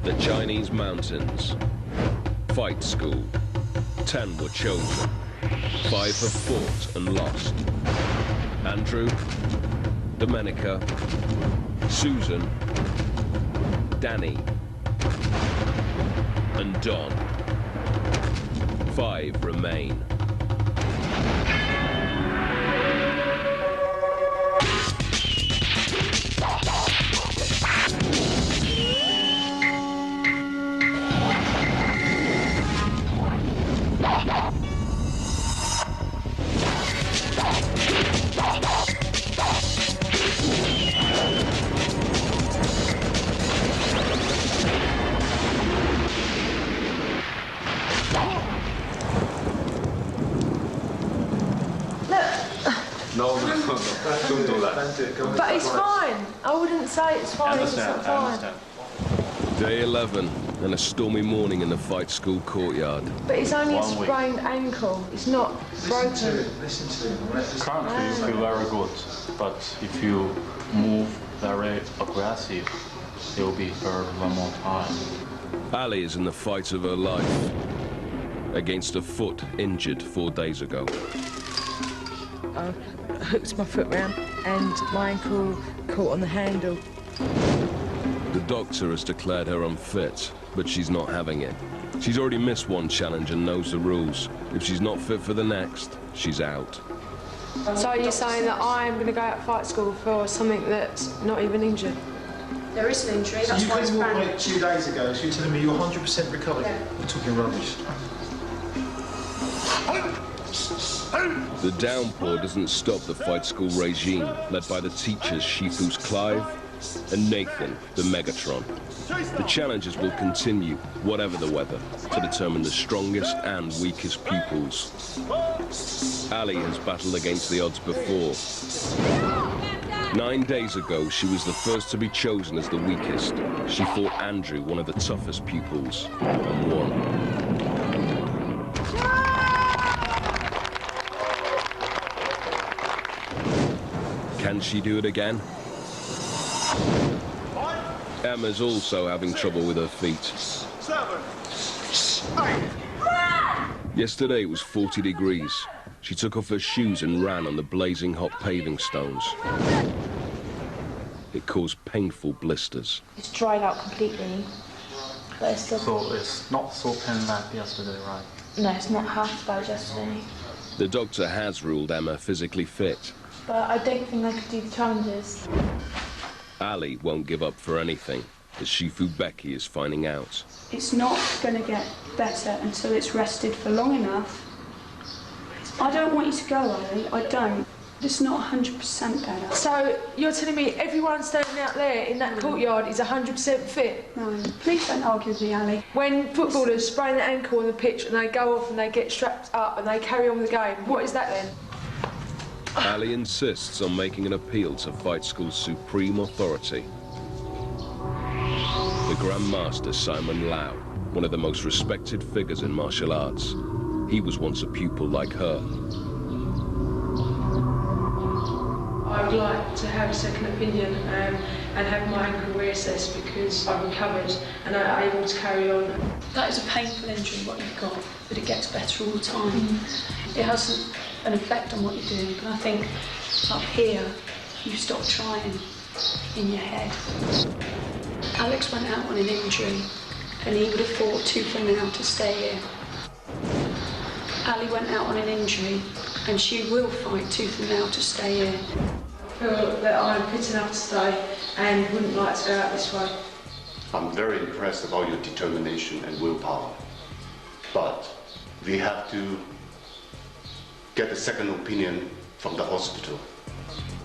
The Chinese mountains. Fight school. 10 were chosen. 5 have fought and lost. Andrew, Domenica, Susan, Danny, and Don. 5 remain. No, don't do that. But it's fine. I wouldn't say it's fine if it's not fine. Day 11, and a stormy morning in the fight school courtyard. But it's only a sprained ankle. It's not broken. Listen to him. Currently you feel very good, but if you move very aggressive, you'll be hurt one more time. Ali is in the fight of her life against a foot injured 4 days ago. I hooked my foot round and my ankle caught on the handle. The doctor has declared her unfit, but she's not having it. She's already missed one challenge and knows the rules. If she's not fit for the next, she's out. So are you saying that I'm going to go out of fight school for something that's not even injured? There is an injury, So that's why it's you came branded. 2 days ago, so you're telling me you're 100% recovered? Yeah. You're talking rubbish. The downpour doesn't stop the fight school regime, led by the teachers Shifu's Clive and Nathan, the Megatron. The challenges will continue, whatever the weather, to determine the strongest and weakest pupils. Ali has battled against the odds before. 9 days ago, she was the first to be chosen as the weakest. She fought Andrew, one of the toughest pupils, and won. Can she do it again? Emma's also having trouble with her feet. 7, 8. Yesterday it was 40 degrees. She took off her shoes and ran on the blazing hot paving stones. It caused painful blisters. It's dried out completely, but it's still... So it's not so pain like yesterday, right? No, it's not half as bad as yesterday. The doctor has ruled Emma physically fit. But I don't think I could do the challenges. Ali won't give up for anything, as Shifu Becky is finding out. It's not going to get better until it's rested for long enough. I don't want you to go, Ali. I don't. It's not 100% better. So you're telling me everyone standing out there in that courtyard is 100% fit? No, please don't argue with me, Ali. When footballers sprain their ankle on the pitch and they go off and they get strapped up and they carry on with the game, what is that then? Ali insists on making an appeal to fight school's supreme authority. The Grand Master Simon Lau, one of the most respected figures in martial arts. He was once a pupil like her. I would like to have a second opinion and have my ankle reassessed because I've recovered and I'm able to carry on. That is a painful injury, what you've got, but it gets better all the time. It has an effect on what you're doing, but I think up here, you stop trying in your head. Alex went out on an injury, and he would have fought tooth and nail to stay here. Ali went out on an injury, and she will fight tooth and nail to stay here. I feel that I'm fit enough to stay and wouldn't like to go out this way. I'm very impressed about your determination and willpower. But we have to get a second opinion from the hospital.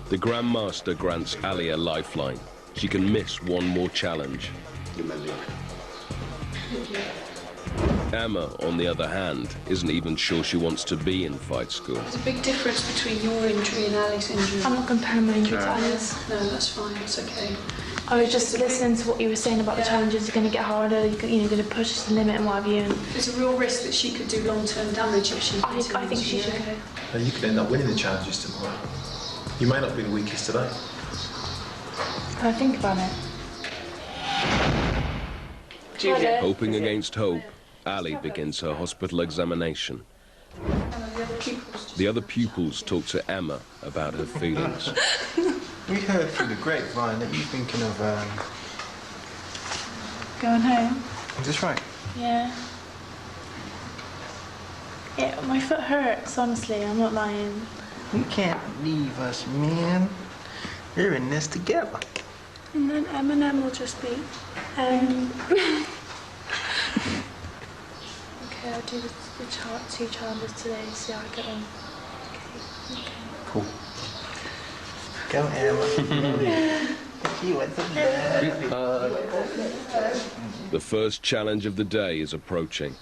The Grand Master grants Ali a lifeline. She can miss one more challenge. You may live. Thank you. Emma, on the other hand, isn't even sure she wants to be in fight school. There's a big difference between your injury and Ali's injury. I'm not comparing my injury to Ali's. No, that's fine, it's okay. I was just listening to what you were saying about the challenges are going to get harder, you're going to push to the limit and what have you. And There's a real risk that she could do long-term damage if she I think she should go. And you could end up winning the challenges tomorrow. You may not be the weakest today. Can I think about it? Hoping against hope, Ali begins her hospital examination. The other pupils talk to Emma about her feelings. We heard through the grapevine that you're thinking of Going home? Is this right? Yeah. Yeah, my foot hurts, honestly, I'm not lying. You can't leave us, man. We're in this together. And then Eminem will just be, Okay, I'll do the 2 challenges today, see how I get on. Okay. Cool. Go, Emma. She wants to The first challenge of the day is approaching.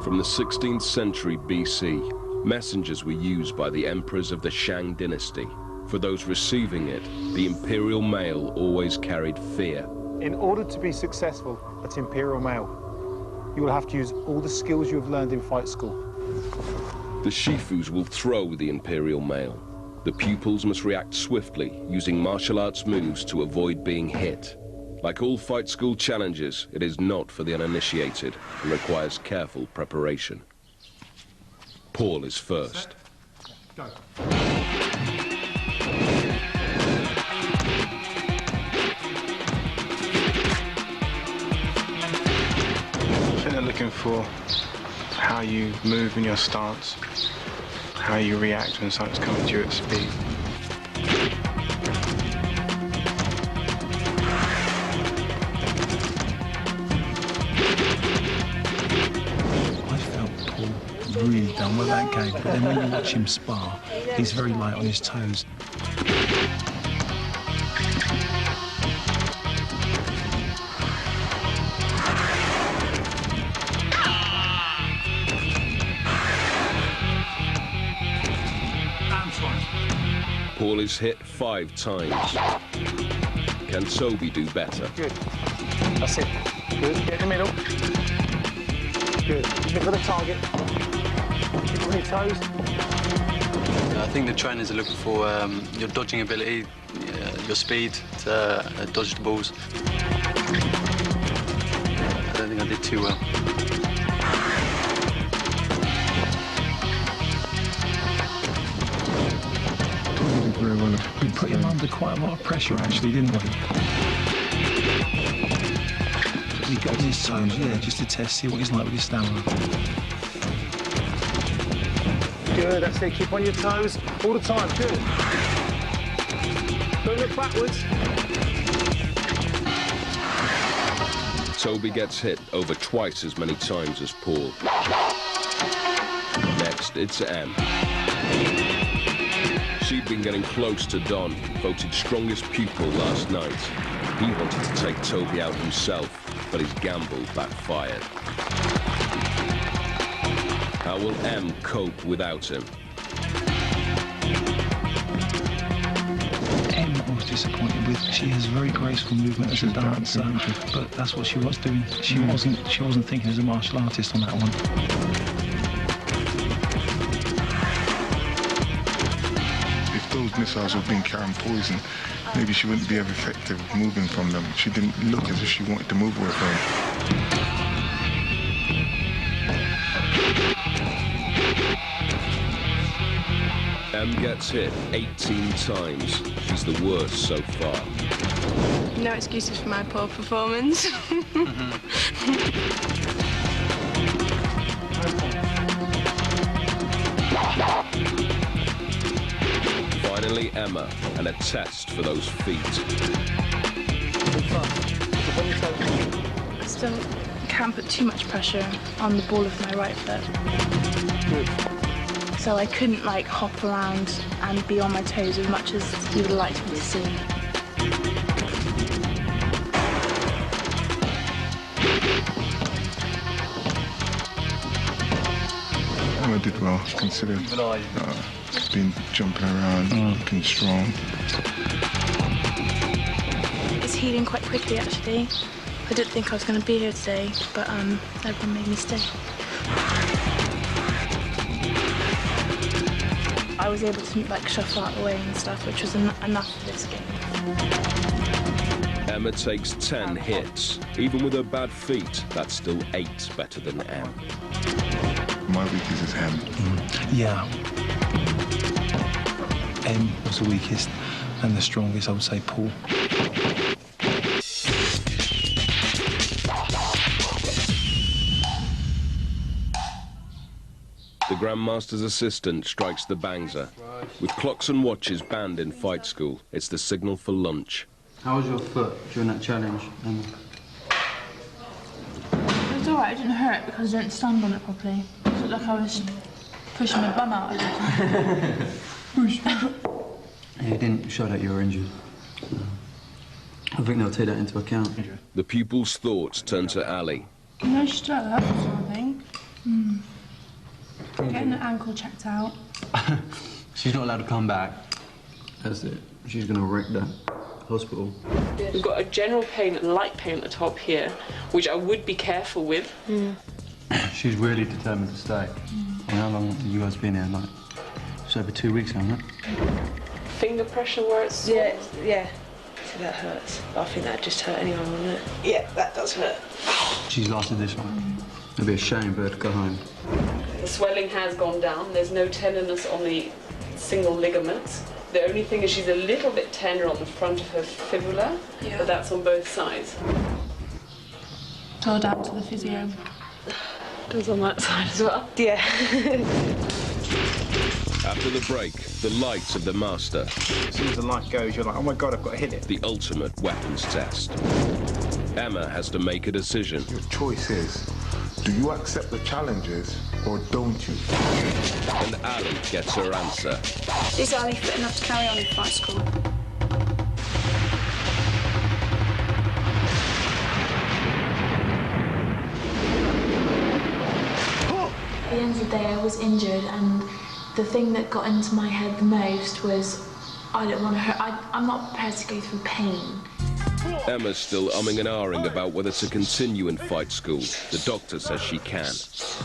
From the 16th century BC, messengers were used by the emperors of the Shang dynasty. For those receiving it, the imperial mail always carried fear. In order to be successful at Imperial Mail, you will have to use all the skills you have learned in fight school. The Shifus will throw the imperial mail. The pupils must react swiftly, using martial arts moves to avoid being hit. Like all fight school challenges, it is not for the uninitiated and requires careful preparation. Paul is first. Go. I think they're looking for how you move in your stance, how you react when something's coming to you at speed. I felt Paul really done well that game, but then when you watch him spar, he's very light on his toes. Paul is hit 5 times. Can Toby do better? Good. That's it. Good. Get in the middle. Good. Look for the target. Keep on your toes. I think the trainers are looking for your dodging ability, your speed to dodge the balls. I don't think I did too well. Very well. We put him under quite a lot of pressure, actually, didn't we? He got on his toes, yeah, just to test, see what he's like with his stamina. Good, that's it. Keep on your toes all the time. Good. Don't look backwards. Toby gets hit over twice as many times as Paul. Next, it's Em. She'd been getting close to Don, voted strongest pupil last night. He wanted to take Toby out himself, but his gamble backfired. How will Em cope without him? Em I was disappointed with. She has very graceful movement as a dancer, but that's what she was doing. She wasn't thinking as a martial artist on that one. Those missiles were being carrying poison. Maybe she wouldn't be as effective moving from them. She didn't look as if she wanted to move away from them. Em gets hit 18 times. She's the worst so far. No excuses for my poor performance. Finally, Emma, and a test for those feet. I still can't put too much pressure on the ball of my right foot. So I couldn't like hop around and be on my toes as much as you would like me to see. Emma did well, considering been jumping around, looking strong. It's healing quite quickly, actually. I didn't think I was going to be here today, but everyone made me stay. I was able to like shuffle out the way and stuff, which was enough for this game. Emma takes 10 hits. Even with her bad feet, that's still 8 better than Em. My weakest is Em. Yeah. Em was the weakest, and the strongest, I would say, Paul. The Grandmaster's assistant strikes the bangser. With clocks and watches banned in fight school, it's the signal for lunch. How was your foot during that challenge? It was alright, it didn't hurt because I didn't stand on it properly. It looked like I was pushing my bum out. You didn't show that you were injured. I think they'll take that into account. The pupil's thoughts turn to Ali. No strap or something. Getting the ankle checked out. She's not allowed to come back. That's it. She's going to wreck that hospital. We've got a general pain and light pain at the top here, which I would be careful with. She's really determined to stay. How long have you guys been here? Like, it's over 2 weeks, hasn't it? Finger pressure where it's sore. Yeah. So that hurts. I think that just hurt anyone, wouldn't it? Yeah, that does hurt. She's lasted this long. It'd be a shame for her to go home. The swelling has gone down. There's no tenderness on the single ligaments. The only thing is she's a little bit tender on the front of her fibula, but that's on both sides. It's all down to the physio. Does on that side as well? Yeah. After the break, the light of the master. As soon as the light goes, you're like, oh my God, I've got to hit it. The ultimate weapons test. Emma has to make a decision. Your choice is, do you accept the challenges or don't you? And Ali gets her answer. Is Ali fit enough to carry on in fight school? At the end of the day, I was injured, and the thing that got into my head the most was I don't want to hurt. I'm not prepared to go through pain. Emma's still umming and ahhing about whether to continue in fight school. The doctor says she can.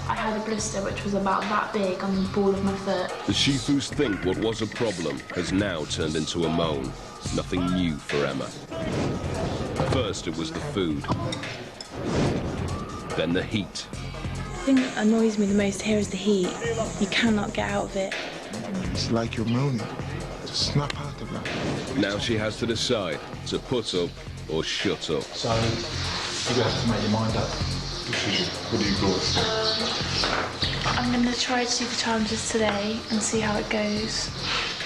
I had a blister which was about that big on the ball of my foot. The Shifus think what was a problem has now turned into a moan. Nothing new for Emma. First it was the food. Then the heat. The thing that annoys me the most here is the heat. You cannot get out of it. It's like you're moaning. Just snap out of that. Now she has to decide to put up or shut up. So, you have to make your mind up. What do you got? I'm going to try to do the challenges today and see how it goes.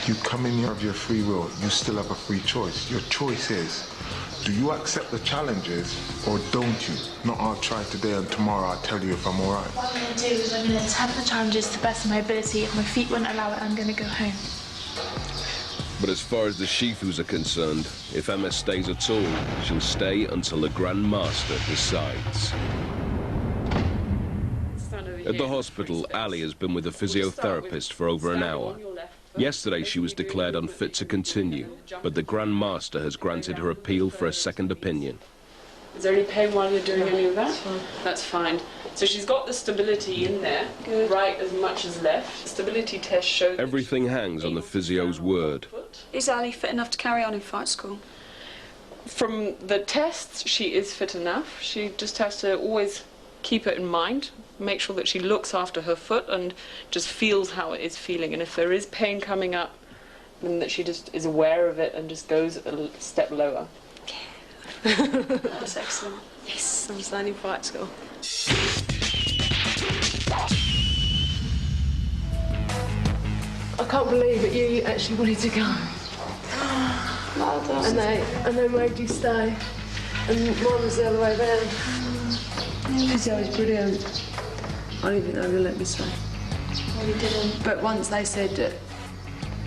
You come in here of your free will, you still have a free choice. Your choice is, do you accept the challenges or don't you? Not I'll try today and tomorrow I'll tell you if I'm all right. What I'm going to do is I'm going to attempt the challenges to the best of my ability. If my feet won't allow it, I'm going to go home. But as far as the Shifus are concerned, if Emma stays at all, she'll stay until the Grand Master decides. At the hospital, Ali has been with a physiotherapist for over an hour. Yesterday she was declared unfit to continue, but the Grand Master has granted her appeal for a second opinion. Is there any pain while you're doing any of that? That's fine. So she's got the stability in there, right as much as left. The stability test shows... Everything hangs on the physio's word. Is Ali fit enough to carry on in fight school? From the tests, she is fit enough. She just has to always keep it in mind, make sure that she looks after her foot and just feels how it is feeling. And if there is pain coming up, then that she just is aware of it and just goes a step lower. That's excellent. Yes, I'm starting fight school. I can't believe it. You actually wanted to go. Well done. And they made you stay. And mine was the other way round. Physio was brilliant. I didn't think they were going to let me stay. Well, you didn't. But once they said that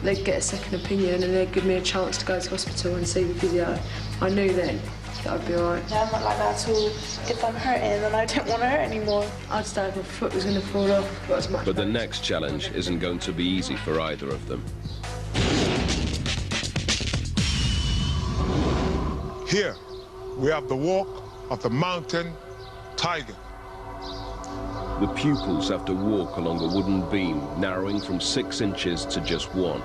they'd get a second opinion and they'd give me a chance to go to hospital and see the physio, I knew then that I'd be all right. Yeah, I'm not like that at all. If I'm hurting, then I don't want to hurt anymore. I'd stay if my foot was going to fall off. But the next challenge isn't going to be easy for either of them. Here, we have the walk of the mountain tiger. The pupils have to walk along a wooden beam, narrowing from 6 inches to just 1.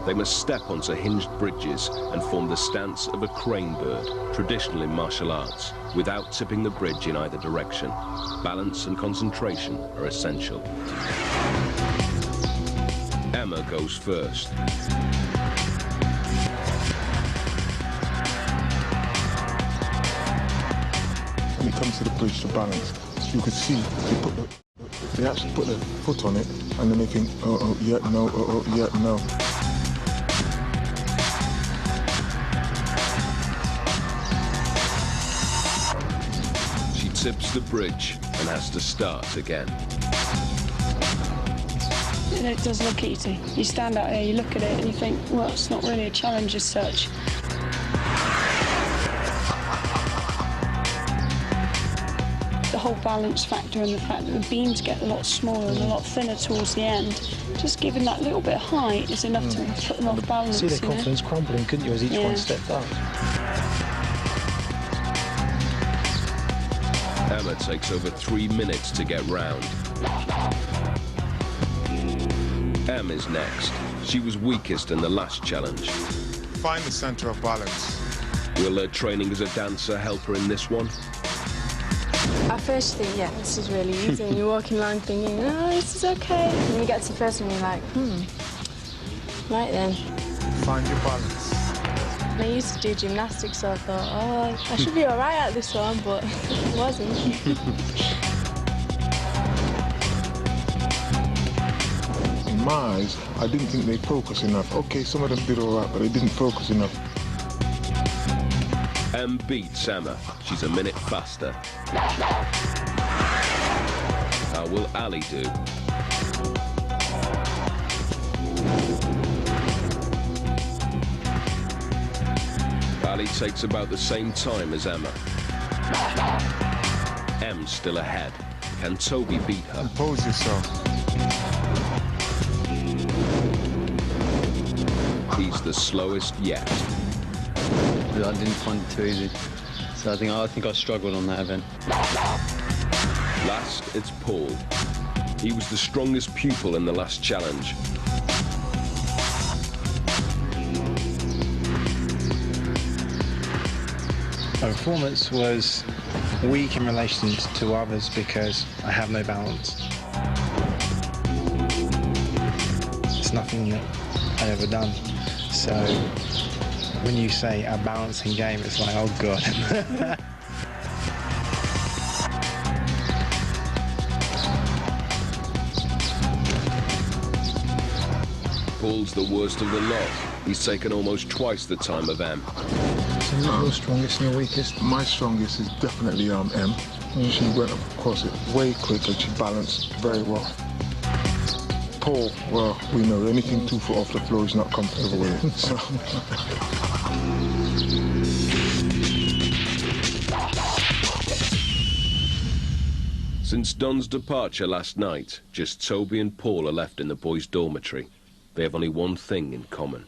They must step onto hinged bridges and form the stance of a crane bird, traditional in martial arts, without tipping the bridge in either direction. Balance and concentration are essential. Emma goes first. When it comes to the bridge to balance, you could see they actually put their foot on it and then they think, oh, yeah, no, oh, yeah, no. She tips the bridge and has to start again. It does look easy. You stand out here, you look at it and you think, well, it's not really a challenge as such. The whole balance factor and the fact that the beams get a lot smaller and a lot thinner towards the end, just giving that little bit of height is enough to put them off balance. See their confidence crumbling, couldn't you, as each one stepped up? Emma takes over 3 minutes to get round. Em is next. She was weakest in the last challenge. Find the center of balance. Will her training as a dancer help her in this one? At first you think, yeah, this is really easy, and you're walking along thinking, oh, this is okay. And then you get to the first one and you're like, right then. Find your balance. I used to do gymnastics, so I thought, oh, I should be all right at this one, but it wasn't. In my eyes, I didn't think they focused enough. Okay, some of them did all right, but they didn't focus enough. Em beats Emma. She's a minute faster. How will Ali do? Ali takes about the same time as Emma. Em's still ahead. Can Toby beat her? Compose yourself. He's the slowest yet. I didn't find it too easy, so I think I struggled on that event. Last, it's Paul. He was the strongest pupil in the last challenge. My performance was weak in relation to others because I have no balance. It's nothing that I've ever done, so when you say a balancing game, it's like, oh God. Paul's the worst of the lot. He's taken almost twice the time of Em. So your strongest and your weakest? My strongest is definitely Em. She went across it way quick and she balanced very well. Paul, well, we know anything 2 foot off the floor is not comfortable with it. So. Since Don's departure last night, just Toby and Paul are left in the boys' dormitory. They have only one thing in common.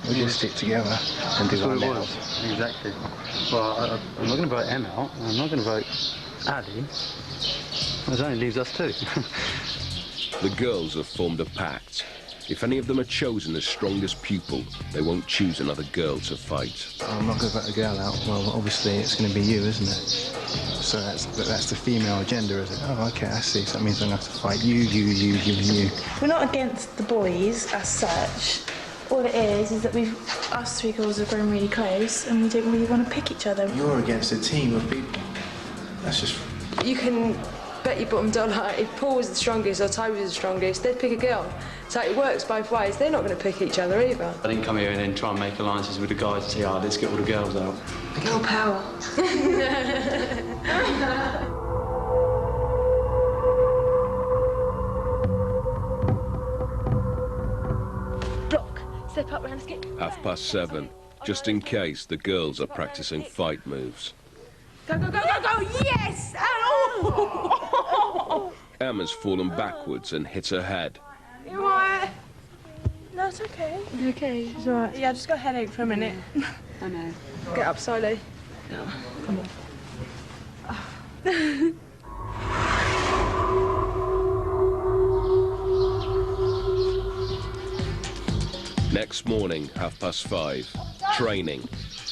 We just stick together and do our best. Exactly. Well, I'm not going to vote Em out. I'm not going to vote Ali. That only leaves us 2. The girls have formed a pact. If any of them are chosen as strongest pupil, they won't choose another girl to fight. I'm not going to vote a girl out. Well, obviously it's going to be you, isn't it? So that's the female agenda, is it? Oh, okay, I see. So that means I'm going to have to fight you, and you. We're not against the boys as such. All it is that us 3 girls have grown really close and we don't really want to pick each other. You're against a team of people. That's just... You can bet your bottom dollar if Paul was the strongest or Toby was the strongest, they'd pick a girl. So it works both ways. They're not going to pick each other either. I didn't come here and then try and make alliances with the guys and say, oh, let's get all the girls out. Girl power. Block. Step up, round, skip. 7:30, just in case the girls are practicing fight moves. Go, go, go, go, go! Yes! Oh! Emma's fallen backwards and hit her head. You all right? No, it's okay. Okay, it's all right. Yeah, I just got a headache for a minute. I know. Get up slowly. Come on. Next morning, 5:30, training,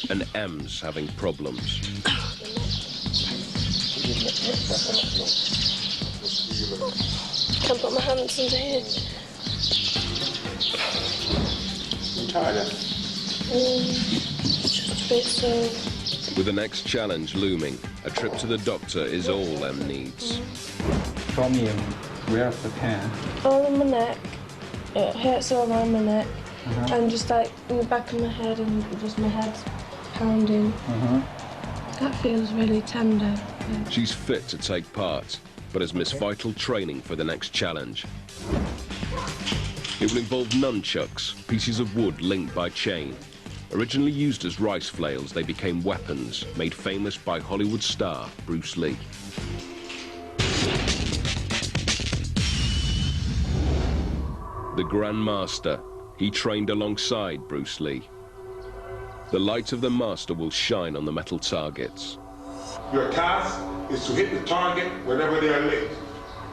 and M's having problems. Can I put my hands under here? I'm tired. Just a bit sore. With the next challenge looming, a trip to the doctor is all Em needs. From you, where of the pain? All in my neck. It hurts all around my neck. And just like in the back of my head and just my head's pounding. That feels really tender. Yeah. She's fit to take part, but has missed vital training for the next challenge. It will involve nunchucks, pieces of wood linked by chain. Originally used as rice flails, they became weapons, made famous by Hollywood star Bruce Lee. The Grand Master, he trained alongside Bruce Lee. The light of the master will shine on the metal targets. Your task is to hit the target whenever they are lit.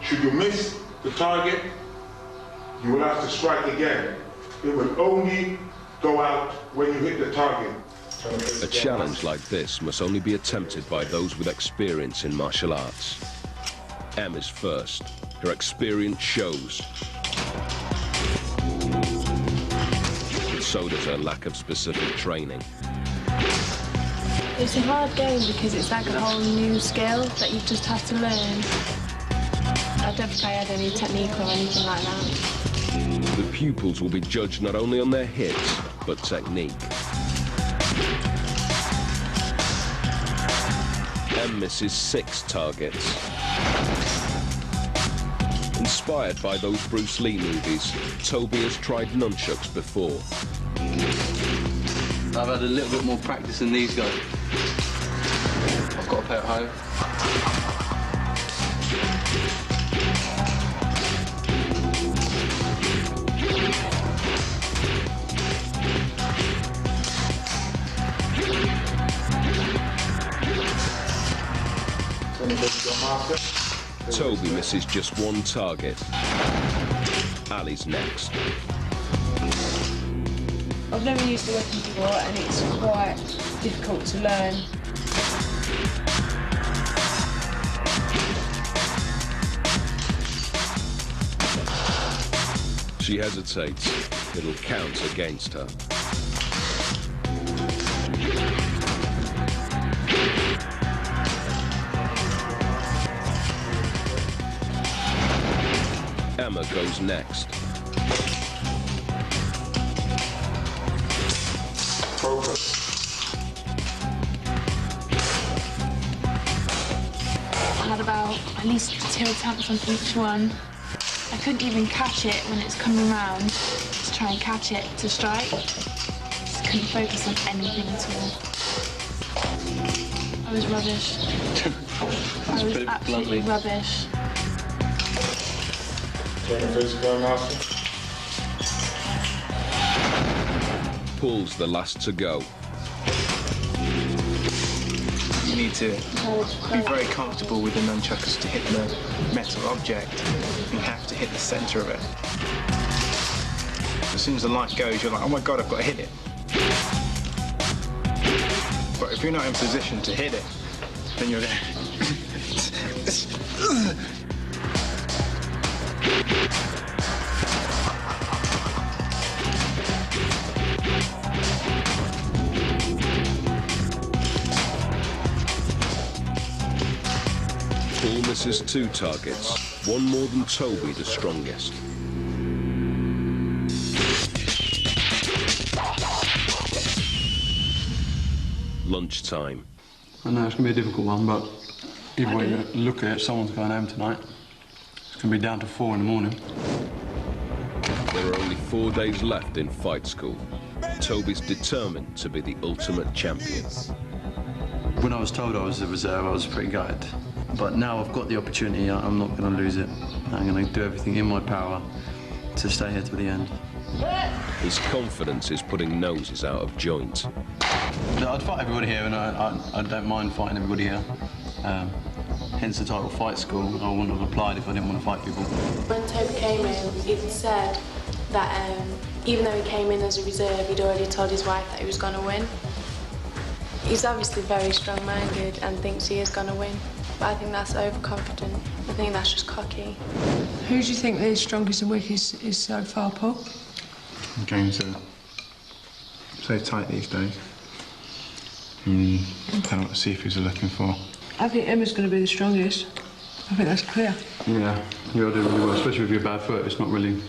Should you miss the target, you will have to strike again. It will only go out when you hit the target. A challenge like this must only be attempted by those with experience in martial arts. Em is first. Her experience shows. But so does her lack of specific training. It's a hard game because it's like a whole new skill that you just have to learn. I don't think I had any technique or anything like that. The pupils will be judged not only on their hits, but technique. Em misses 6 targets. Inspired by those Bruce Lee movies, Toby has tried nunchucks before. I've had a little bit more practice than these guys. I've got a pair at home. Toby misses just 1 target. Ali's next. I've never used the weapon before and it's quite difficult to learn. She hesitates. It'll count against her. Emma goes next. I had about at least 2 attempts on each one. I couldn't even catch it when it's coming round to try and catch it to strike. Just couldn't focus on anything at all. I was rubbish. I was absolutely rubbish. Paul's the last to go. You need to be very comfortable with the nunchucks to hit the metal object. You have to hit the center of it. As soon as the light goes, you're like, oh my God, I've got to hit it. But if you're not in position to hit it, then you're there. Paul misses 2 targets, 1 more than Toby, the strongest. Lunchtime. I know it's going to be a difficult one, but either way you look at it, someone's going home tonight. It's going to be down to 4 in the morning. There are only 4 days left in fight school. Toby's determined to be the ultimate champion. When I was told I was a reserve, I was pretty gutted. But now I've got the opportunity, I'm not going to lose it. I'm going to do everything in my power to stay here to the end. His confidence is putting noses out of joint. No, I'd fight everybody here, and I don't mind fighting everybody here. Hence the title Fight School. I wouldn't have applied if I didn't want to fight people. When Toby came in, it said that Even though he came in as a reserve, he'd already told his wife that he was going to win. He's obviously very strong-minded and thinks he is going to win, but I think that's overconfident. I think that's just cocky. Who do you think the strongest and weakest is so far, Paul? Games are so tight these days. I don't know what the seafoods are looking for. I think Emma's going to be the strongest. I think that's clear. Yeah, you'll do really well, especially with your bad foot. It's not really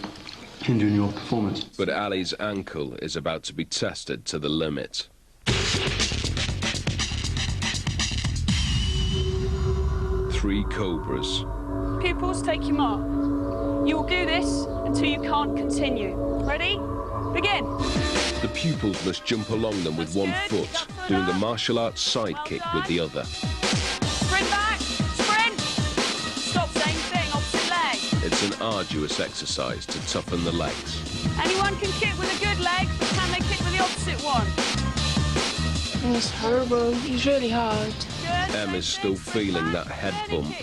hindering your performance. But Ali's ankle is about to be tested to the limit. 3 cobras. Pupils, take your mark. You will do this until you can't continue. Ready? Begin. The pupils must jump along them with one foot, doing a martial arts side kick with the other. Sprint back, sprint. Stop, same thing, opposite leg. It's an arduous exercise to toughen the legs. Anyone can kick with a good leg, but can they kick with the opposite one? It's horrible. It's really hard. Emma's still feeling that head bump.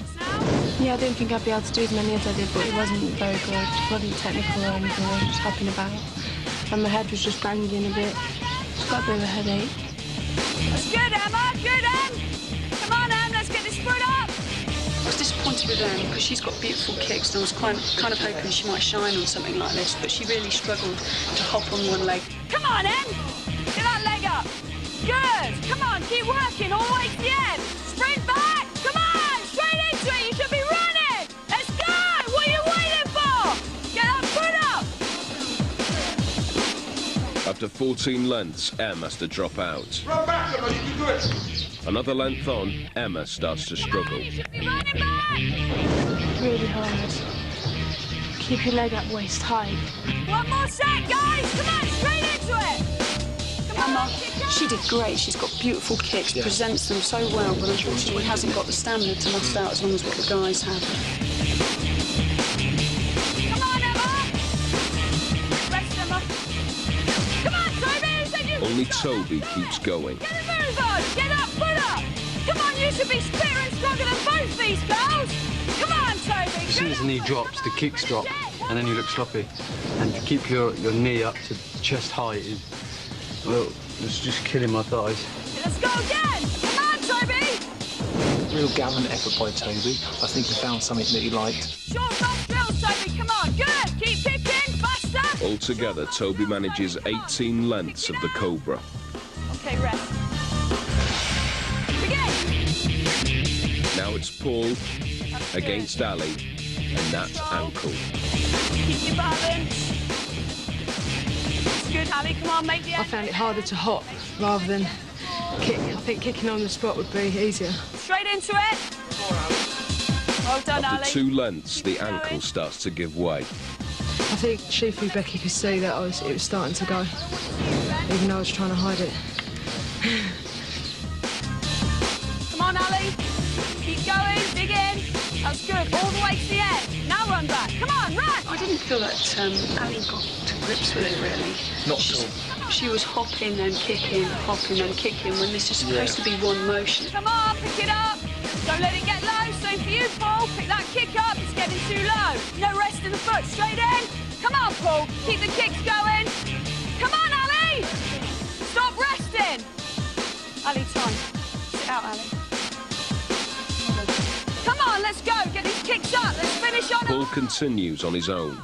Yeah, I didn't think I'd be able to do as many as I did, but it wasn't very good. It wasn't technical or anything. I was just hopping about. And my head was just banging a bit. It's got a bit of a headache. That's good, Emma. Good, Em. Come on, Em. Let's get this foot up. I was disappointed with Em because she's got beautiful kicks and I was kind of hoping she might shine on something like this, but she really struggled to hop on one leg. Come on, Em. Get that leg up. Good. Come on, keep working all the way to the end. Sprint back. Come on, straight into it. You should be running. Let's go. What are you waiting for? Get that foot up. After 14 lengths, Em has to drop out. Run back, Emma, you can do it. Another length on, Emma starts to struggle. Really hard. Keep your leg up waist high. One more set, guys. Come on, straight into it. Emma, she did great. She's got beautiful kicks, presents them so well, but unfortunately hasn't got the stamina to last out as long as what the guys have. Come on, Emma. Rest, Emma. Come on, Toby. Only Toby keeps going. Get a move on. Get up, foot up. Come on, you should be fitter and stronger than both these girls. Come on, Toby. As soon as the knee drops, the kicks drop, and then you look sloppy. And to keep your knee up to chest height is, well, it's just killing my thighs. Let's go again. Come on, Toby. Real gallant effort by Toby. I think he found something that he liked. Short, soft drills, Toby. Come on. Good. Keep kicking. Faster. Altogether, Toby manages 18 lengths of the cobra. Okay, rest. Begin. Now it's Paul against Ali, and that's ankle. Keep your balance. It's good, Ali. Come on, make the I end. found it harder to hop rather than kick. I think kicking on the spot would be easier. Straight into it. Well done, Ali. After 2 lengths, the ankle starts to give way. I think Shifu Becky could see that it was starting to go, even though I was trying to hide it. Come on, Ali. Keep going. Dig in. That's good. All the way to the end. Now run back. Come on, run. I didn't feel that Ali got to grips with it, really. Not at all. She was hopping and kicking, hopping and kicking, when this is supposed to be one motion. Come on, pick it up. Don't let it get low. Same for you, Paul. Pick that kick up. It's getting too low. No rest in the foot. Straight in. Come on, Paul. Keep the kicks going. Come on, Ali. Stop resting. Ali, time. Sit out, Ali. Come on, let's go. Get these kicks up. Let's finish on Paul continues on his own.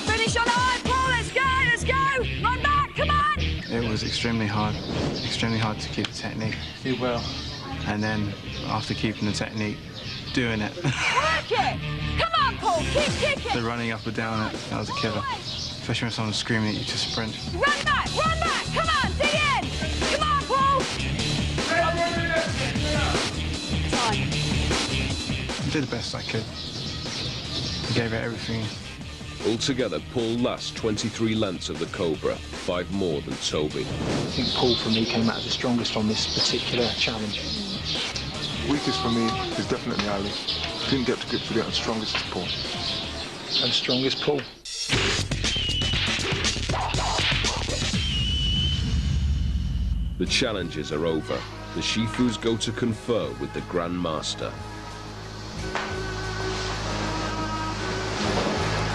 Finish on high, Paul. Let's go. Let's go. Run back. Come on. It was extremely hard to keep the technique. Did well. And then, after keeping the technique, doing it. Work it. Come on, Paul. Keep kicking. The running up and down it, that was a killer. Especially when someone's screaming at you to sprint. Run back. Run back. Come on. Dig in. Come on, Paul. Time. I did the best I could. I gave it everything. Altogether, Paul lasts 23 lengths of the cobra, 5 more than Toby. I think Paul, for me, came out the strongest on this particular challenge. Weakest for me is definitely Ali. Didn't get to grips with it, and strongest is Paul. And strongest Paul. The challenges are over. The Shifus go to confer with the Grand Master.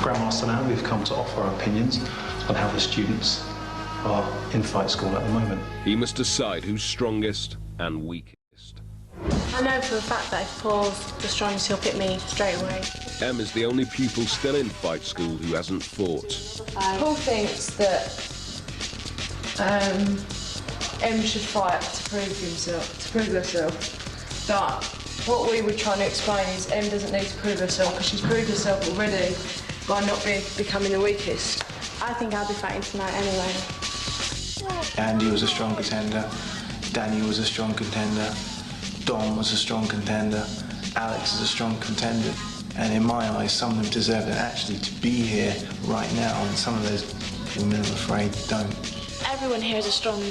Grandmaster, now we've come to offer our opinions on how the students are in fight school at the moment. He must decide who's strongest and weakest. I know for a fact that if Paul's the strongest, he'll pick me straight away. Em is the only pupil still in fight school who hasn't fought. Paul thinks that Em should fight to prove herself. But what we were trying to explain is Em doesn't need to prove herself because she's proved herself already by not becoming the weakest. I think I'll be fighting tonight anyway. Andy was a strong contender, Danny was a strong contender, Dom was a strong contender, Alex is a strong contender. And in my eyes, some of them deserve it actually to be here right now, and some of those women, I'm afraid, don't. Everyone here is a strong,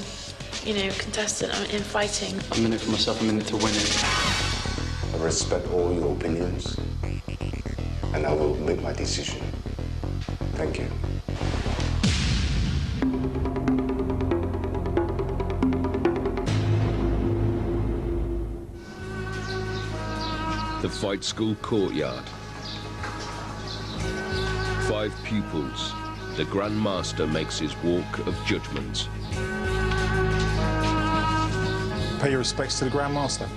contestant in fighting. I'm in it for myself, I'm in it to win it. I respect all your opinions, and I will make my decision. Thank you. The fight school courtyard. 5 pupils. The Grand Master makes his walk of judgment. Pay your respects to the Grand Master.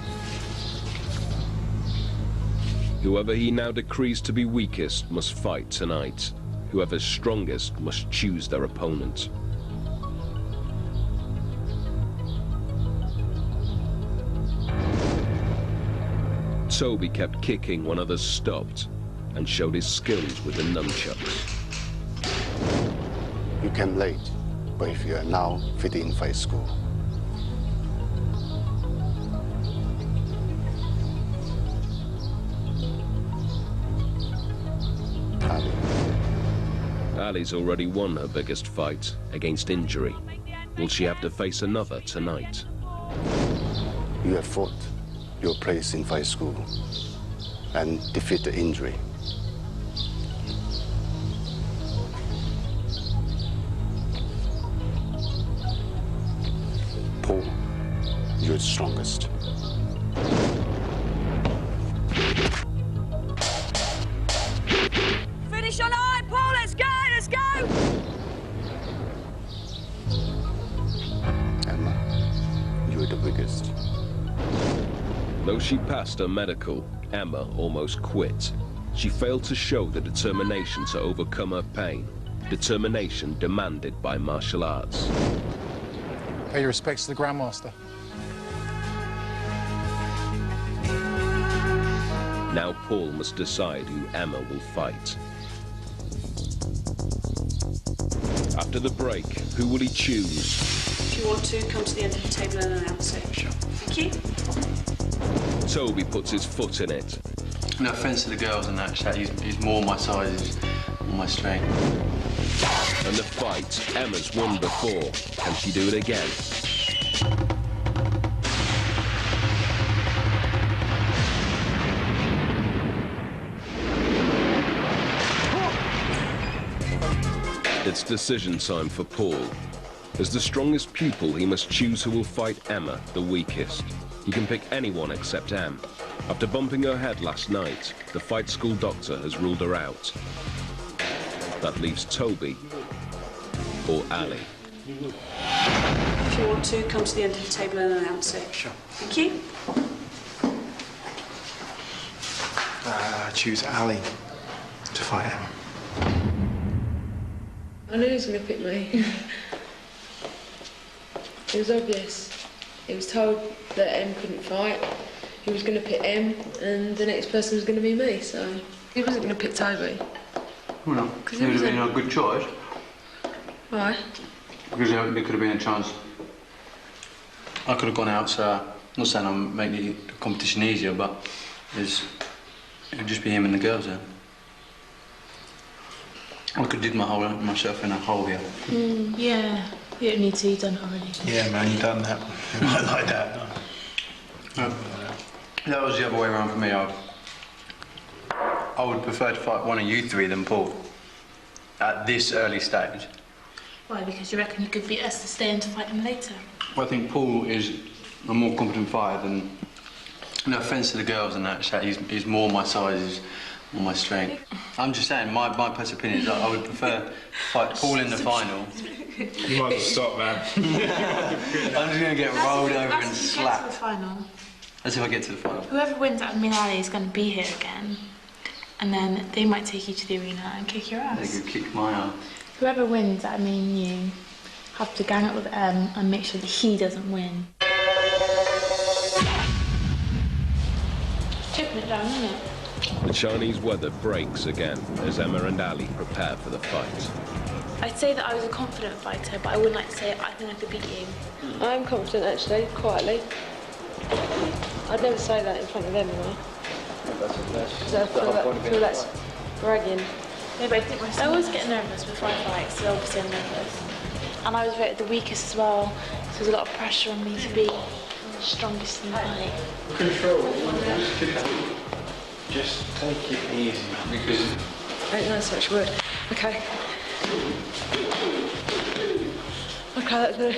Whoever he now decrees to be weakest must fight tonight. Whoever's strongest must choose their opponent. Toby kept kicking when others stopped and showed his skills with the nunchucks. You came late, but if you are now fit in fight school. Ali. Ali's already won her biggest fight against injury. Will she have to face another tonight? You have fought your place in fight school and defeat the injury. Paul, you're the strongest. Finish on high, Paul, let's go, let's go! Emma, you're the biggest. Though she passed her medical, Emma almost quit. She failed to show the determination to overcome her pain, determination demanded by martial arts. Pay your respects to the Grand Master. Now Paul must decide who Emma will fight. After the break, who will he choose? If you want to, come to the end of the table and announce it. Sure. Thank you. Toby puts his foot in it. No offence to the girls and that, he's more my size, he's more my strength. And the fight, Emma's won before. Can she do it again? It's decision time for Paul. As the strongest pupil, he must choose who will fight Emma, the weakest. He can pick anyone except Em. After bumping her head last night, the fight school doctor has ruled her out. That leaves Toby or Ali. If you want to, come to the end of the table and announce it. Sure. Thank you. I choose Ali to fight Emma. I knew he was going to pick me. It was obvious. He was told that Em couldn't fight. He was going to pick Em, and the next person was going to be me, so he wasn't going to pick Toby. Well, it would have been a good choice. Why? Because there could have been a chance. I could have gone out, so I'm not saying I'm making the competition easier, but it would just be him and the girls then. I could dig myself in a hole here. Yeah, you don't need to, you've done it already. Yeah, man, you've done that. You might like that. That was the other way around for me. I would prefer to fight one of you three than Paul at this early stage. Why? Because you reckon you could beat us to stay in to fight him later? Well, I think Paul is a more competent fighter than. No offence to the girls and that, he's more my size, he's or my strength. I'm just saying, my personal opinion is that I would prefer to fight Paul in the final. You might as well stop, man. I'm just going to get rolled over and Get to the slapped. final. As if I get to the final. Whoever wins out of me and Ali is going to be here again. And then they might take you to the arena and kick your ass. They could kick my ass. Whoever wins out of me and you have to gang up with M and make sure that he doesn't win. Chipping it down, isn't it? The Chinese weather breaks again as Emma and Ali prepare for the fight. I'd say that I was a confident fighter, but I wouldn't like to say I think I could beat you. I'm confident, actually, quietly. I'd never say that in front of them, though. Because I feel that's bragging. Yeah, but I always get nervous before I fight, so obviously I'm nervous. And I was voted the weakest as well, so there's a lot of pressure on me to be the strongest in the fight. Control. Just take it easy, because... I don't know such word. Okay. Okay, that's good.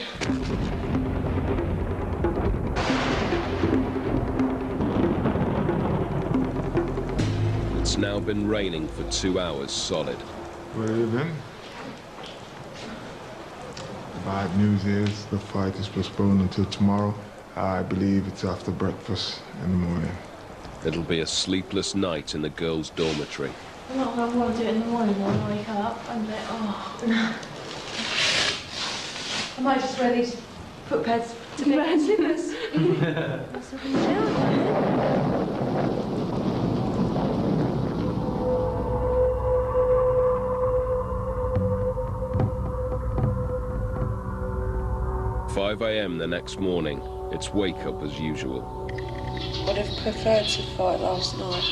It's now been raining for 2 hours solid. Good evening. The bad news is the fight is postponed until tomorrow. I believe it's after breakfast in the morning. It'll be a sleepless night in the girls' dormitory. I'm not going to want to do it in the morning when I wake up. I'm like, oh. I might just wear these foot pads to make my slippers. That's not going to do 5 a.m. the next morning, it's wake up as usual. I'd have preferred to fight last night.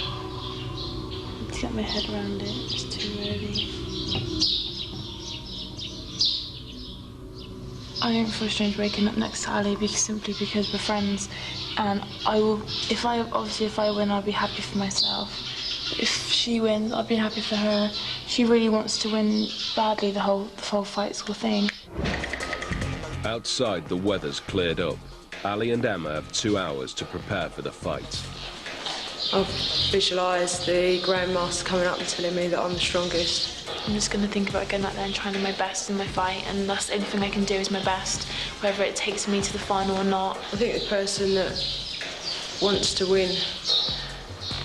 To get my head around it, it's too early. I don't feel strange waking up next to Ali simply because we're friends, and I will. If I win, I'll be happy for myself. If she wins, I'll be happy for her. She really wants to win badly. The whole fight school thing. Outside, the weather's cleared up. Ali and Emma have 2 hours to prepare for the fight. I've visualised the Grandmaster coming up and telling me that I'm the strongest. I'm just going to think about going out there and trying my best in my fight, and that's the only thing I can do is my best, whether it takes me to the final or not. I think the person that wants to win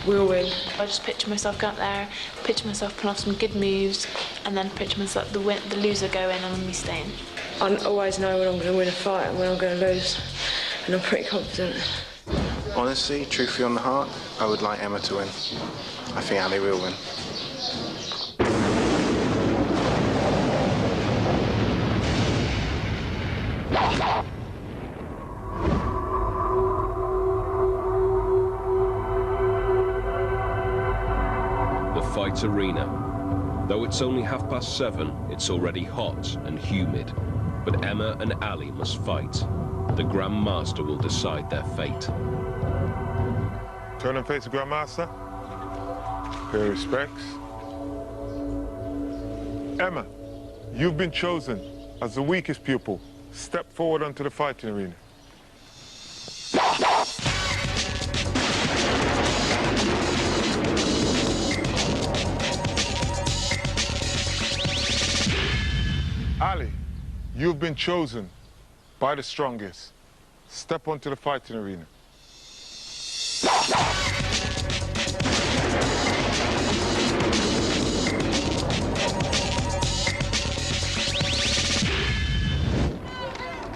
will win. I just picture myself going out there, picture myself putting off some good moves, and then picture myself the loser going and me staying. I always know when I'm going to win a fight and when I'm going to lose, and I'm pretty confident. Honestly, truthfully on the heart, I would like Emma to win. I think Ali will win. The fight arena. Though it's only 7:30, it's already hot and humid. But Emma and Ali must fight. The Grandmaster will decide their fate. Turn and face the Grandmaster. Pay respects. Emma, you've been chosen as the weakest pupil. Step forward onto the fighting arena. Ali, you've been chosen by the strongest. Step onto the fighting arena.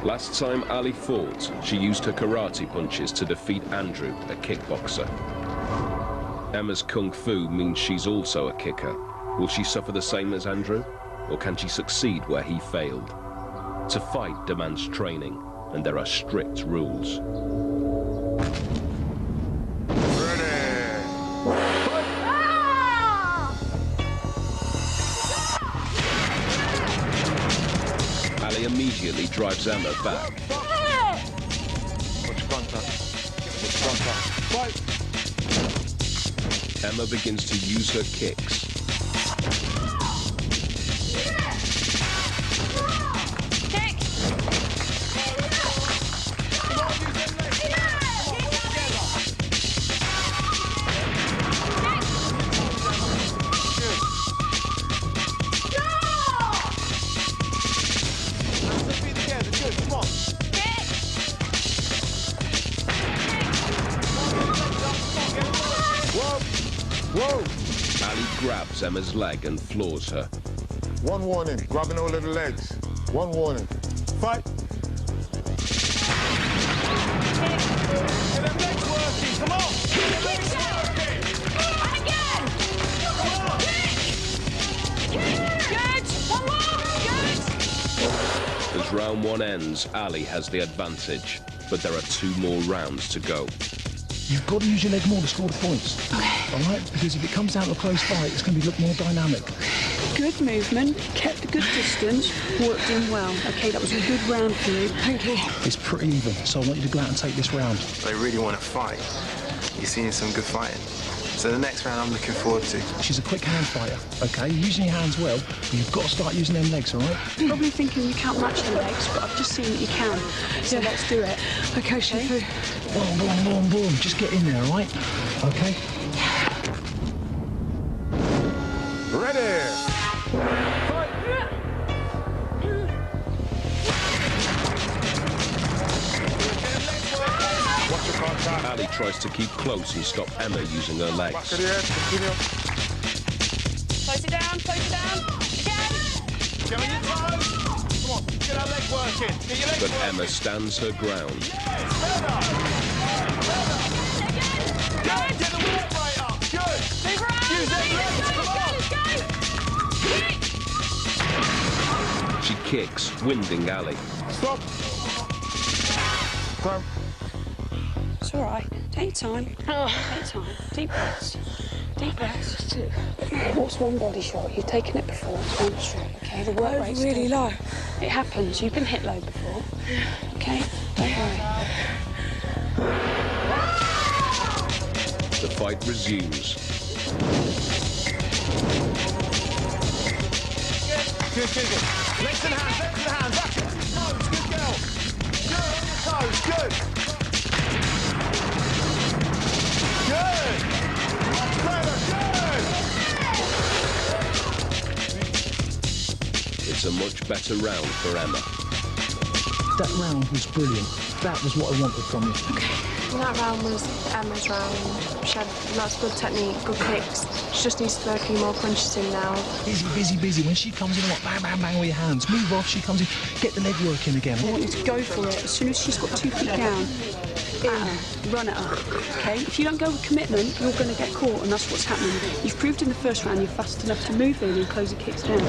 Last time Ali fought, she used her karate punches to defeat Andrew, a kickboxer. Emma's kung fu means she's also a kicker. Will she suffer the same as Andrew, or can she succeed where he failed? To fight demands training, and there are strict rules. Ali immediately drives Emma back. Watch contact. Watch contact. Fight! Emma begins to use her kicks. grabs Emma's leg and floors her. One warning, grabbing all of the legs. One warning. Fight. Get them legs working, come on! Get them legs working! And again! Come on! Good! One more! Good! As round one ends, Ali has the advantage, but there are 2 more rounds to go. You've got to use your leg more to score the points. Okay. All right? Because if it comes down to a close fight, it's going to look more dynamic. Good movement, kept a good distance, worked in well. Okay, that was a good round for you. Thank you. It's pretty even, so I want you to go out and take this round. They really want to fight. You're seeing some good fighting. So the next round I'm looking forward to. She's a quick hand fighter, okay? You're using your hands well, but you've got to start using them legs, all right? You're probably thinking you can't match the legs, but I've just seen that you can. So let's do it. Okay, Shifu. Boom, boom, boom, boom. Just get in there, all right? Okay? Ready! Watch your contact. Ali tries to keep close and stop Emma using her legs. Back of the head, continue. Close it down, again! Get on your toes! Come on, get our leg working! Get your legs But working! Emma stands her ground. Good! Get the work rate up! Good! Move around! Use them legs, come on! She kicks, winding Ali. Stop! Time. It's all right. Take time. Take time. Deep breaths. Deep breaths. What's one body shot? You've taken it before. It's one shot, okay? The work rate's really low. It happens. You've been hit low before. Okay? Don't worry. The fight resumes. Good. Legs and hands, back. Toes, good girl. Good, on your toes, good. Good. Better, good. It's a much better round for Emma. That round was brilliant. That was what I wanted from you. Okay. That round was Emma's round. She had lots of good technique, good kicks. She just needs to throw a few more punches in now. Busy. When she comes in, bang, bang, bang with your hands. Move off, she comes in. Get the leg working again. I want you to go for it. As soon as she's got 2 feet down, run at her, okay? If you don't go with commitment, you're going to get caught, and that's what's happening. You've proved in the first round you're fast enough to move in and close the kicks down.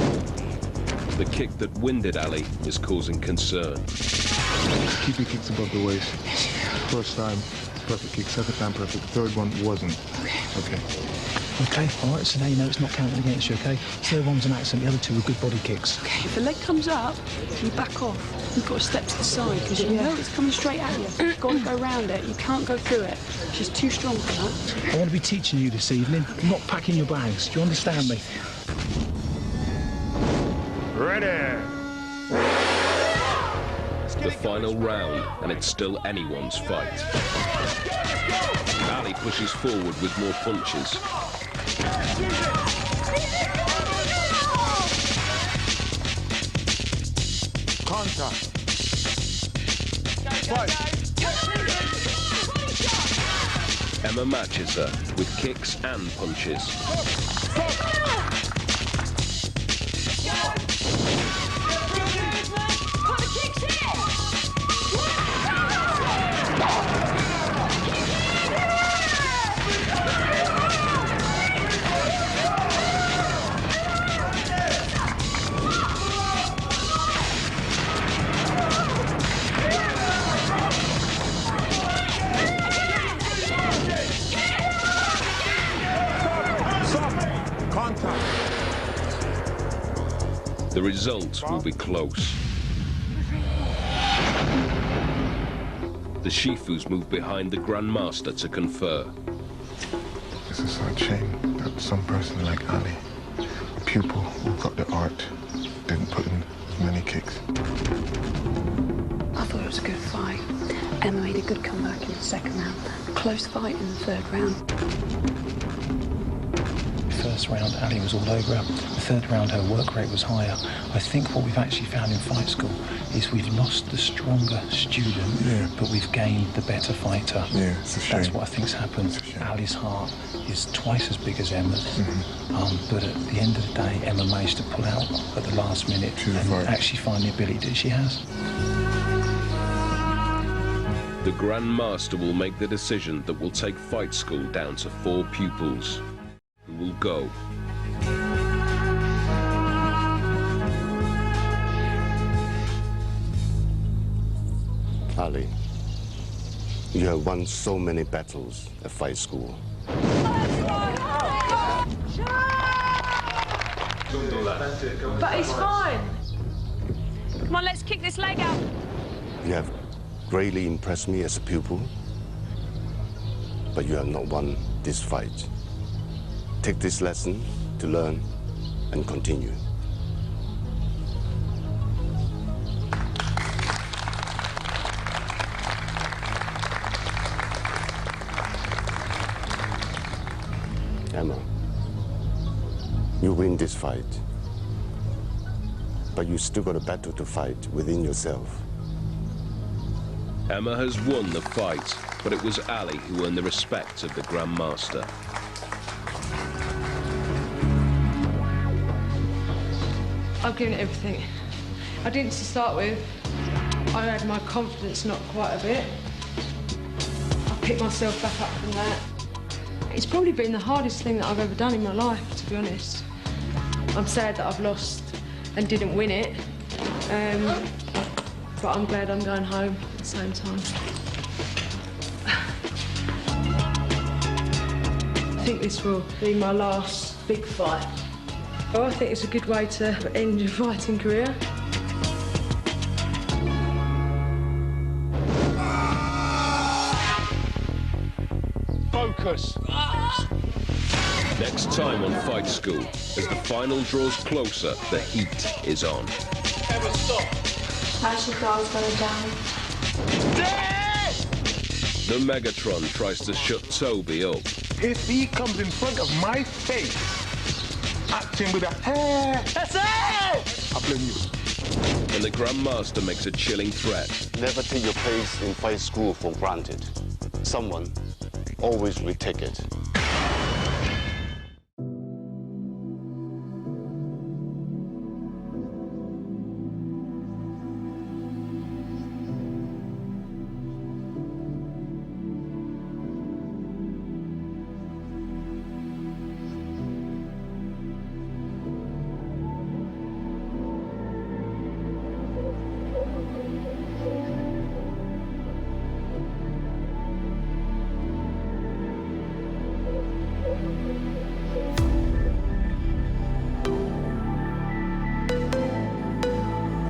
The kick that winded Ali is causing concern. Keep your kicks above the waist. First time, perfect kick. Second time, perfect. Third one wasn't. Okay. Okay, all right, so now you know it's not counted against you, okay? Third one's an accident, the other 2 were good body kicks. Okay, if the leg comes up, you back off. You've got to step to the side, because you know it's coming straight at you. You've got to go round it. You can't go through it. She's too strong for that. I want to be teaching you this evening, not packing your bags. Do you understand me? Ready! The final round, and it's still anyone's fight. Ali pushes forward with more punches. Contact. Emma matches her with kicks and punches. The result will be close. The Shifus move behind the Grandmaster to confer. It's a sad shame that some person like Ali, a pupil who got the art, didn't put in as many kicks. I thought it was a good fight. Emma made a good comeback in the second round. Close fight in the third round. first round, Ali was all over her. The third round, her work rate was higher. I think what we've actually found in fight school is we've lost the stronger student, but we've gained the better fighter. Yeah, it's a shame. That's what I think's happened. Ali's heart is twice as big as Emma's, but at the end of the day, Emma managed to pull out at the last minute and actually find the ability that she has. The Grand Master will make the decision that will take fight school down to 4 pupils, who will go. Ali, you have won so many battles at fight school. But he's fine. Come on, let's kick this leg out. You have greatly impressed me as a pupil, but you have not won this fight. Take this lesson to learn and continue. Emma, you win this fight, but you still got a battle to fight within yourself. Emma has won the fight, but it was Ali who earned the respect of the Grand Master. I've given it everything. I didn't to start with. I had my confidence knocked quite a bit. I picked myself back up from that. It's probably been the hardest thing that I've ever done in my life, to be honest. I'm sad that I've lost and didn't win it, but I'm glad I'm going home at the same time. I think this will be my last big fight. Well, I think it's a good way to end your fighting career. Focus. Next time on Fight School, as the final draws closer, the heat is on. Emma, stop! Actually, girl's gonna die. The Megatron tries to shut Toby up. If he comes in front of my face, acting with a hair, that's it! I blame you. And the Grand Master makes a chilling threat. Never take your place in fight school for granted. Someone always retake it.